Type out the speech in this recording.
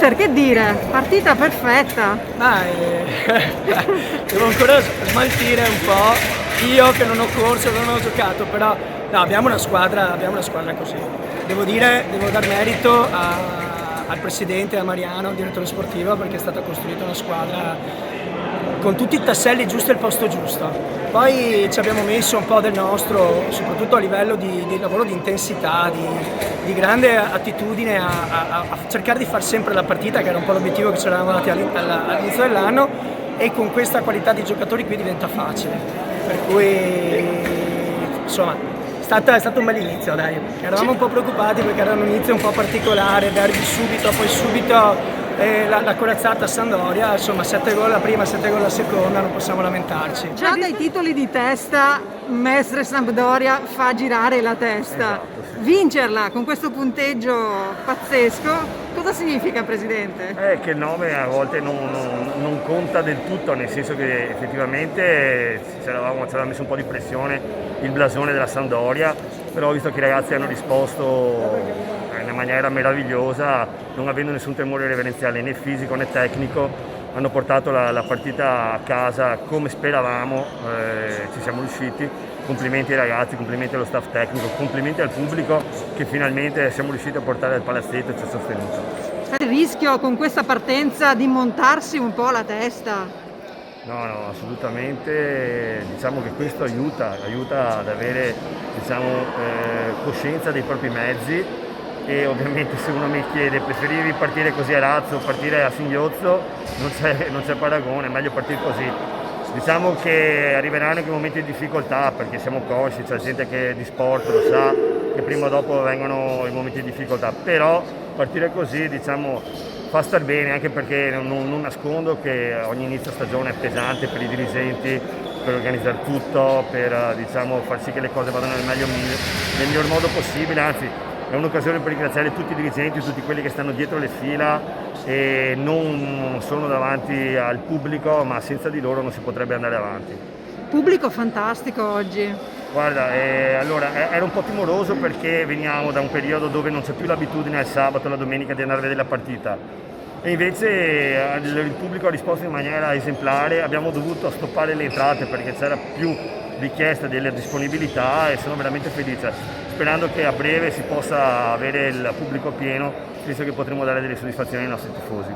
Mister, che dire? Partita perfetta. Devo ancora smaltire un po'. Io che non ho corso, non ho giocato, però no, abbiamo una squadra così. Devo dar merito al presidente, a Mariano, al direttore sportivo, perché è stata costruita una squadra con tutti i tasselli giusti al posto giusto. Poi ci abbiamo messo un po' del nostro, soprattutto a livello di lavoro di intensità, di grande attitudine a cercare di far sempre la partita, che era un po' l'obiettivo che ci eravamo dati all'inizio dell'anno, e con questa qualità di giocatori qui diventa facile. Per cui, insomma, è stato un bel inizio, dai. Eravamo un po' preoccupati perché era un inizio un po' particolare, derby subito, poi subito la corazzata a Sampdoria, insomma 7 gol la prima, 7 gol la seconda, non possiamo lamentarci. Già dai titoli di testa, Mestre Sampdoria fa girare la testa. Esatto, sì. Vincerla con questo punteggio pazzesco, cosa significa, Presidente? Che il nome a volte non conta del tutto, nel senso che effettivamente ci avevamo messo un po' di pressione il blasone della Sampdoria, però ho visto che i ragazzi hanno risposto in una maniera meravigliosa, non avendo nessun temore reverenziale né fisico né tecnico. Hanno portato la partita a casa come speravamo, ci siamo riusciti. Complimenti ai ragazzi, complimenti allo staff tecnico, complimenti al pubblico che finalmente siamo riusciti a portare al palazzetto e ci ha sostenuto. C'è il rischio con questa partenza di montarsi un po' la testa? No, assolutamente, diciamo che questo aiuta ad avere, coscienza dei propri mezzi, e ovviamente se uno mi chiede preferivi partire così a razzo o partire a singhiozzo, non c'è paragone, è meglio partire così. Diciamo che arriveranno anche momenti di difficoltà, perché siamo consci, c'è gente che di sport lo sa, che prima o dopo vengono i momenti di difficoltà, però partire così fa star bene, anche perché non nascondo che ogni inizio stagione è pesante per i dirigenti, per organizzare tutto, per far sì che le cose vadano nel miglior modo possibile, anzi è un'occasione per ringraziare tutti i dirigenti, tutti quelli che stanno dietro le fila e non sono davanti al pubblico, ma senza di loro non si potrebbe andare avanti. Pubblico fantastico oggi. Guarda, allora ero un po' timoroso perché veniamo da un periodo dove non c'è più l'abitudine al sabato, la domenica di andare a vedere la partita, e invece il pubblico ha risposto in maniera esemplare. Abbiamo dovuto stoppare le entrate perché c'era più richiesta delle disponibilità e sono veramente felice, sperando che a breve si possa avere il pubblico pieno, visto che potremo dare delle soddisfazioni ai nostri tifosi.